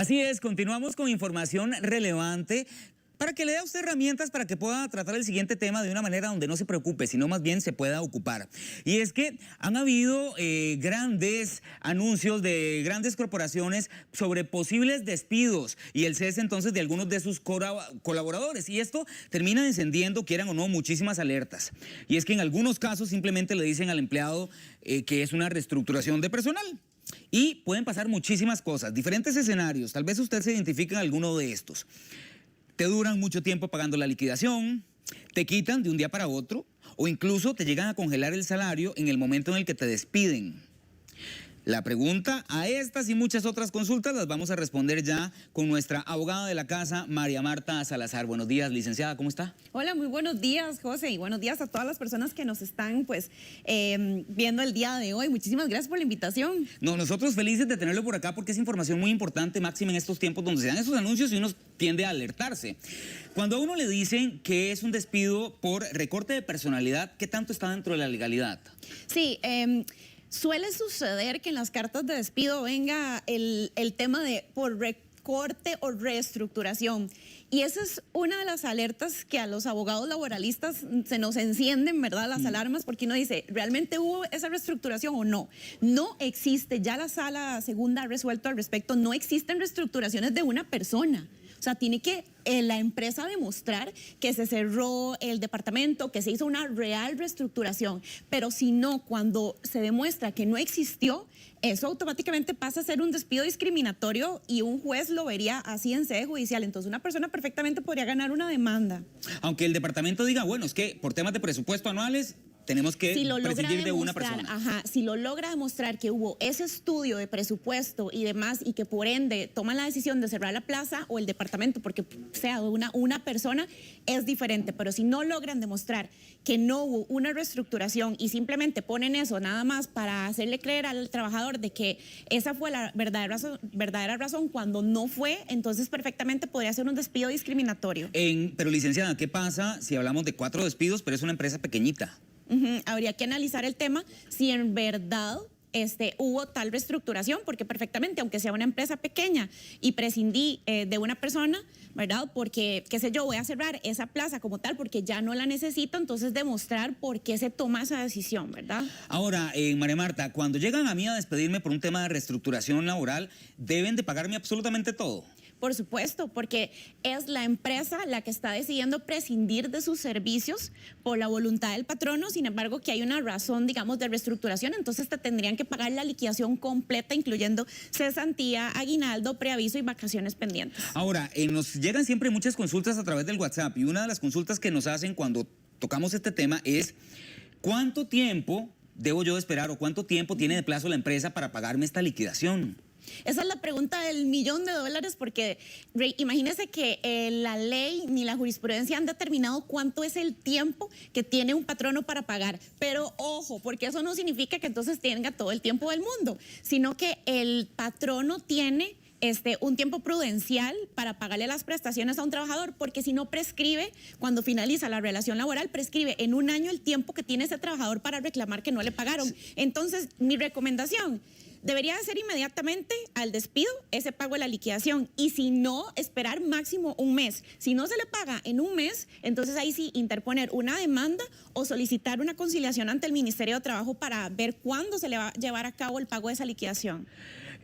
Así es, continuamos con información relevante para que le dé a usted herramientas para que pueda tratar el siguiente tema de una manera donde no se preocupe, sino más bien se pueda ocupar. Y es que han habido grandes anuncios de grandes corporaciones sobre posibles despidos y el cese entonces de algunos de sus colaboradores. Y esto termina encendiendo, quieran o no, muchísimas alertas. Y es que en algunos casos simplemente le dicen al empleado que es una reestructuración de personal. Y pueden pasar muchísimas cosas, diferentes escenarios. Tal vez usted se identifique en alguno de estos. Te duran mucho tiempo pagando la liquidación, te quitan de un día para otro o incluso te llegan a congelar el salario en el momento en el que te despiden. La pregunta a estas y muchas otras consultas las vamos a responder ya con nuestra abogada de la casa, María Marta Salazar. Buenos días, licenciada, ¿cómo está? Hola, muy buenos días, José, y buenos días a todas las personas que nos están viendo el día de hoy. Muchísimas gracias por la invitación. No, nosotros felices de tenerlo por acá porque es información muy importante, máxima en estos tiempos donde se dan esos anuncios y uno tiende a alertarse. Cuando a uno le dicen que es un despido por recorte de personalidad, ¿qué tanto está dentro de la legalidad? Sí, suele suceder que en las cartas de despido venga el tema de por recorte o reestructuración. Y esa es una de las alertas que a los abogados laboralistas se nos encienden, ¿verdad? Las alarmas, porque uno dice, ¿realmente hubo esa reestructuración o no? No existe, ya la sala segunda ha resuelto al respecto, no existen reestructuraciones de una persona. O sea, tiene que la empresa demostrar que se cerró el departamento, que se hizo una real reestructuración. Pero si no, cuando se demuestra que no existió, eso automáticamente pasa a ser un despido discriminatorio y un juez lo vería así en sede judicial. Entonces una persona perfectamente podría ganar una demanda. Aunque el departamento diga, bueno, es que por temas de presupuesto anuales tenemos que prescindir de una persona. Ajá, si lo logra demostrar que hubo ese estudio de presupuesto y demás y que por ende toman la decisión de cerrar la plaza o el departamento porque sea una persona, es diferente. Pero si no logran demostrar que no hubo una reestructuración y simplemente ponen eso nada más para hacerle creer al trabajador de que esa fue la verdadera razón cuando no fue, entonces perfectamente podría ser un despido discriminatorio. Pero licenciada, ¿qué pasa si hablamos de 4 despidos, pero es una empresa pequeñita? Habría que analizar el tema si en verdad hubo tal reestructuración, porque perfectamente, aunque sea una empresa pequeña y prescindí de una persona, ¿verdad? Porque, qué sé yo, voy a cerrar esa plaza como tal porque ya no la necesito, entonces demostrar por qué se toma esa decisión, ¿verdad? Ahora, María Marta, cuando llegan a mí a despedirme por un tema de reestructuración laboral, ¿deben de pagarme absolutamente todo? Por supuesto, porque es la empresa la que está decidiendo prescindir de sus servicios por la voluntad del patrono. Sin embargo, que hay una razón, digamos, de reestructuración, entonces te tendrían que pagar la liquidación completa, incluyendo cesantía, aguinaldo, preaviso y vacaciones pendientes. Ahora, nos llegan siempre muchas consultas a través del WhatsApp y una de las consultas que nos hacen cuando tocamos este tema es ¿cuánto tiempo debo yo esperar o cuánto tiempo tiene de plazo la empresa para pagarme esta liquidación? Esa es la pregunta del $1.000.000 porque imagínese que la ley ni la jurisprudencia han determinado cuánto es el tiempo que tiene un patrono para pagar. Pero ojo, porque eso no significa que entonces tenga todo el tiempo del mundo, sino que el patrono tiene un tiempo prudencial para pagarle las prestaciones a un trabajador, porque si no prescribe, cuando finaliza la relación laboral, prescribe en 1 año el tiempo que tiene ese trabajador para reclamar que no le pagaron. Entonces, mi recomendación debería de ser inmediatamente al despido ese pago de la liquidación y si no, esperar máximo 1 mes. Si no se le paga en 1 mes, entonces ahí sí interponer una demanda o solicitar una conciliación ante el Ministerio de Trabajo para ver cuándo se le va a llevar a cabo el pago de esa liquidación.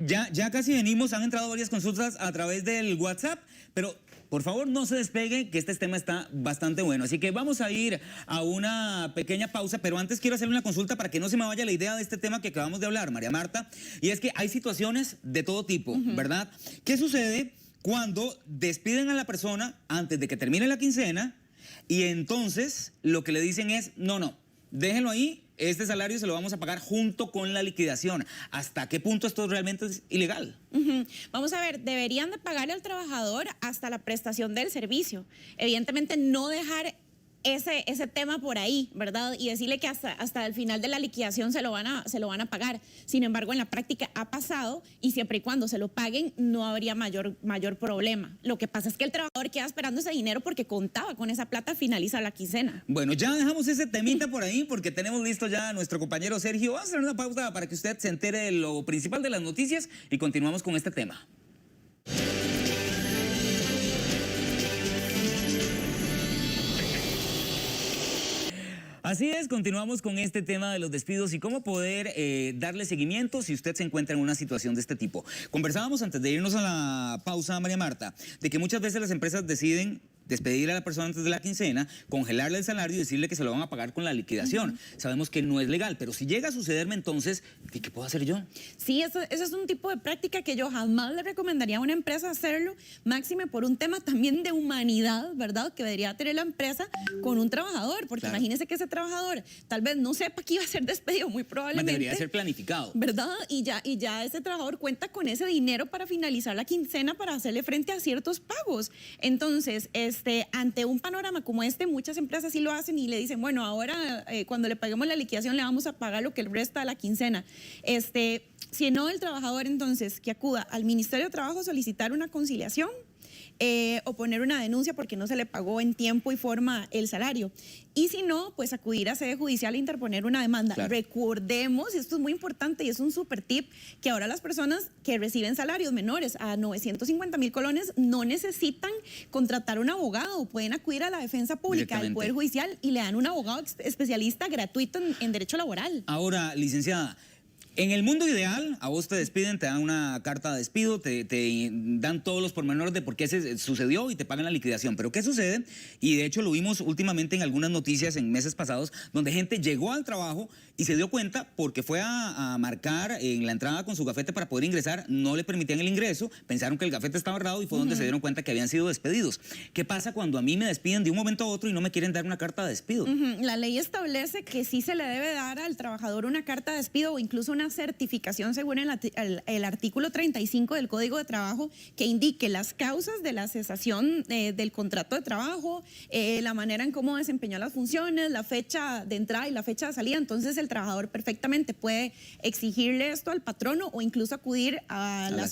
Ya casi venimos, han entrado varias consultas a través del WhatsApp, pero por favor no se despegue que este tema está bastante bueno. Así que vamos a ir a una pequeña pausa, pero antes quiero hacerle una consulta para que no se me vaya la idea de este tema que acabamos de hablar, María Marta, y es que hay situaciones de todo tipo, ¿verdad? ¿Qué sucede cuando despiden a la persona antes de que termine la quincena y entonces lo que le dicen es, no, déjenlo ahí? Este salario se lo vamos a pagar junto con la liquidación. ¿Hasta qué punto esto realmente es ilegal? Vamos a ver, deberían de pagarle al trabajador hasta la prestación del servicio. Evidentemente no dejar ese tema por ahí, ¿verdad? Y decirle que hasta el final de la liquidación se lo van a pagar. Sin embargo, en la práctica ha pasado y siempre y cuando se lo paguen no habría mayor problema. Lo que pasa es que el trabajador queda esperando ese dinero porque contaba con esa plata, finaliza la quincena. Bueno, ya dejamos ese temita por ahí porque tenemos listo ya a nuestro compañero Sergio. Vamos a hacer una pausa para que usted se entere de lo principal de las noticias y continuamos con este tema. Así es, continuamos con este tema de los despidos y cómo poder darle seguimiento si usted se encuentra en una situación de este tipo. Conversábamos antes de irnos a la pausa, María Marta, de que muchas veces las empresas deciden despedir a la persona antes de la quincena, congelarle el salario y decirle que se lo van a pagar con la liquidación. Sabemos que no es legal, pero si llega a sucederme entonces, ¿qué puedo hacer yo? Sí, eso es un tipo de práctica que yo jamás le recomendaría a una empresa hacerlo, máxime por un tema también de humanidad, ¿verdad? Que debería tener la empresa con un trabajador, porque claro, imagínese que ese trabajador tal vez no sepa que iba a ser despedido, muy probablemente. Debería ser planificado. ¿Verdad? Y ya ese trabajador cuenta con ese dinero para finalizar la quincena, para hacerle frente a ciertos pagos. Entonces, ante un panorama como este, muchas empresas sí lo hacen y le dicen, bueno, ahora cuando le paguemos la liquidación le vamos a pagar lo que le resta de la quincena. Si no, el trabajador entonces que acuda al Ministerio de Trabajo a solicitar una conciliación o poner una denuncia porque no se le pagó en tiempo y forma el salario. Y si no, pues acudir a sede judicial e interponer una demanda. Claro. Recordemos, y esto es muy importante y es un super tip, que ahora las personas que reciben salarios menores a 950,000 colones no necesitan contratar un abogado, pueden acudir a la defensa pública del Poder Judicial y le dan un abogado especialista gratuito en derecho laboral. Ahora, licenciada, en el mundo ideal, a vos te despiden, te dan una carta de despido, te dan todos los pormenores de por qué se sucedió y te pagan la liquidación. Pero ¿qué sucede? Y de hecho lo vimos últimamente en algunas noticias en meses pasados, donde gente llegó al trabajo y se dio cuenta porque fue a marcar en la entrada con su gafete para poder ingresar, no le permitían el ingreso, pensaron que el gafete estaba errado y fue donde se dieron cuenta que habían sido despedidos. ¿Qué pasa cuando a mí me despiden de un momento a otro y no me quieren dar una carta de despido? La ley establece que sí se le debe dar al trabajador una carta de despido o incluso una certificación según el artículo 35 del Código de Trabajo que indique las causas de la cesación del contrato de trabajo, la manera en cómo desempeñó las funciones, la fecha de entrada y la fecha de salida. Entonces el trabajador perfectamente puede exigirle esto al patrono o incluso acudir a la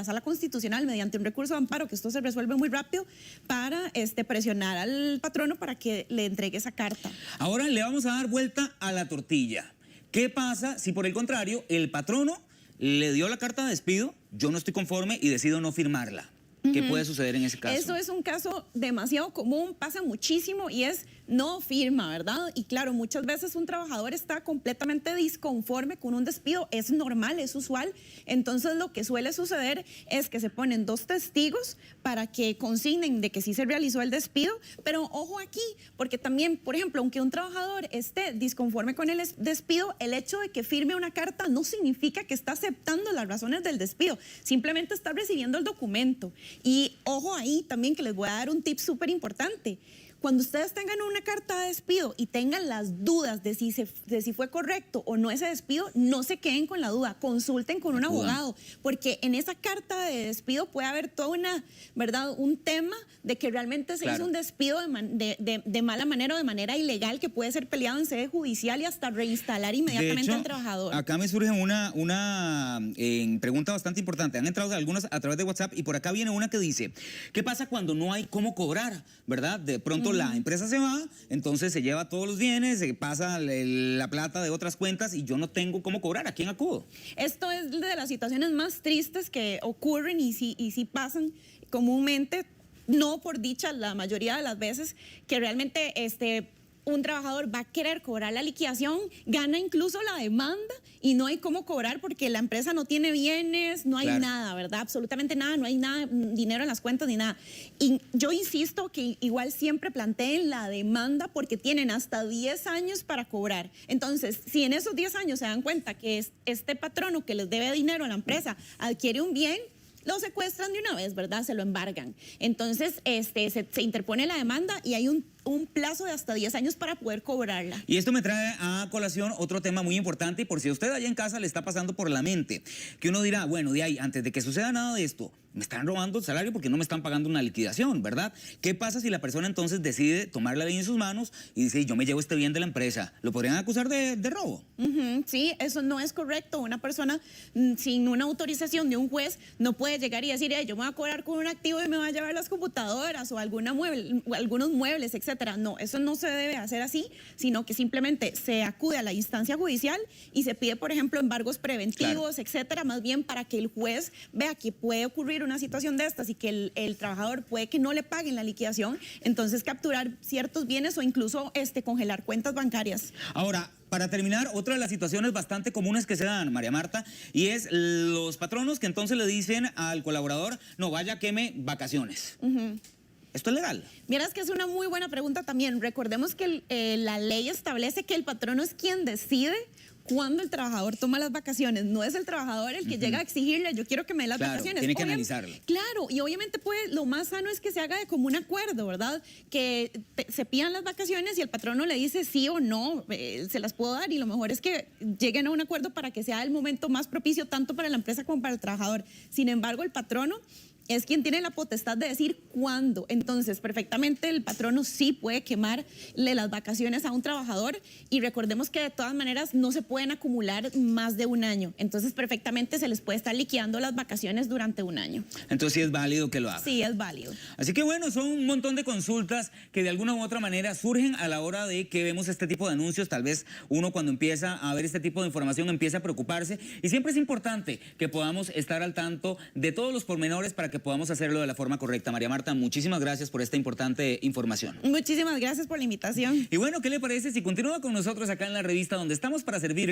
sala constitucional mediante un recurso de amparo, que esto se resuelve muy rápido, para presionar al patrono para que le entregue esa carta. Ahora le vamos a dar vuelta a la tortilla. ¿Qué pasa si por el contrario el patrono le dio la carta de despido, yo no estoy conforme y decido no firmarla? ¿Qué puede suceder en ese caso? Eso es un caso demasiado común, pasa muchísimo y es no firma, ¿verdad? Y claro, muchas veces un trabajador está completamente disconforme con un despido, es normal, es usual. Entonces lo que suele suceder es que se ponen dos testigos para que consignen de que sí se realizó el despido, pero ojo aquí, porque también, por ejemplo, aunque un trabajador esté disconforme con el despido, el hecho de que firme una carta no significa que está aceptando las razones del despido, simplemente está recibiendo el documento. Y ojo ahí también que les voy a dar un tip súper importante. Cuando ustedes tengan una carta de despido y tengan las dudas de si fue correcto o no ese despido, no se queden con la duda, consulten con un abogado, porque en esa carta de despido puede haber toda una, ¿verdad? Un tema de que realmente se hizo un despido de mala manera o de manera ilegal que puede ser peleado en sede judicial y hasta reinstalar inmediatamente al trabajador. Acá me surge una pregunta bastante importante. Han entrado algunas a través de WhatsApp y por acá viene una que dice, ¿qué pasa cuando no hay cómo cobrar, verdad? De pronto la empresa se va, entonces se lleva todos los bienes, se pasa la plata de otras cuentas y yo no tengo cómo cobrar. ¿A quién acudo? Esto es de las situaciones más tristes que ocurren y sí pasan comúnmente, no por dicha la mayoría de las veces, que realmente un trabajador va a querer cobrar la liquidación, gana incluso la demanda y no hay cómo cobrar porque la empresa no tiene bienes, no hay nada, ¿verdad? Absolutamente nada, no hay nada, dinero en las cuentas ni nada. Y yo insisto que igual siempre planteen la demanda porque tienen hasta 10 años para cobrar. Entonces, si en esos 10 años se dan cuenta que este patrono que les debe dinero a la empresa adquiere un bien, lo secuestran de una vez, ¿verdad? Se lo embargan. Entonces, se interpone la demanda y hay un plazo de hasta 10 años para poder cobrarla. Y esto me trae a colación otro tema muy importante y por si a usted allá en casa le está pasando por la mente, que uno dirá, bueno, de ahí, antes de que suceda nada de esto, me están robando el salario porque no me están pagando una liquidación, ¿verdad? ¿Qué pasa si la persona entonces decide tomar la ley en sus manos y dice, yo me llevo este bien de la empresa? ¿Lo podrían acusar de robo? Sí, eso no es correcto. Una persona sin una autorización de un juez no puede llegar y decir, yo me voy a cobrar con un activo y me voy a llevar las computadoras o algunos muebles, etc. etcétera. No, eso no se debe hacer así, sino que simplemente se acude a la instancia judicial y se pide, por ejemplo, embargos preventivos, etcétera, más bien para que el juez vea que puede ocurrir una situación de estas y que el trabajador puede que no le paguen la liquidación, entonces capturar ciertos bienes o incluso congelar cuentas bancarias. Ahora, para terminar, otra de las situaciones bastante comunes que se dan, María Marta, y es los patronos que entonces le dicen al colaborador, no, vaya, queme vacaciones. ¿Esto es legal? Miras que es una muy buena pregunta también. Recordemos que la ley establece que el patrono es quien decide cuándo el trabajador toma las vacaciones. No es el trabajador el que llega a exigirle, yo quiero que me dé las vacaciones. Tiene que analizarlo. Claro, y obviamente lo más sano es que se haga de común acuerdo, ¿verdad? Que se pidan las vacaciones y el patrono le dice sí o no, se las puedo dar, y lo mejor es que lleguen a un acuerdo para que sea el momento más propicio tanto para la empresa como para el trabajador. Sin embargo, el patrono es quien tiene la potestad de decir cuándo. Entonces, perfectamente el patrono sí puede quemarle las vacaciones a un trabajador, y recordemos que de todas maneras no se pueden acumular más de un año. Entonces, perfectamente se les puede estar liquidando las vacaciones durante un año. Entonces sí es válido que lo haga. Sí, es válido. Así que bueno, son un montón de consultas que de alguna u otra manera surgen a la hora de que vemos este tipo de anuncios. Tal vez uno, cuando empieza a ver este tipo de información, empieza a preocuparse, y siempre es importante que podamos estar al tanto de todos los pormenores para que podamos hacerlo de la forma correcta. María Marta, muchísimas gracias por esta importante información. Muchísimas gracias por la invitación. Y bueno, ¿qué le parece si continúa con nosotros acá en la revista, donde estamos para servir?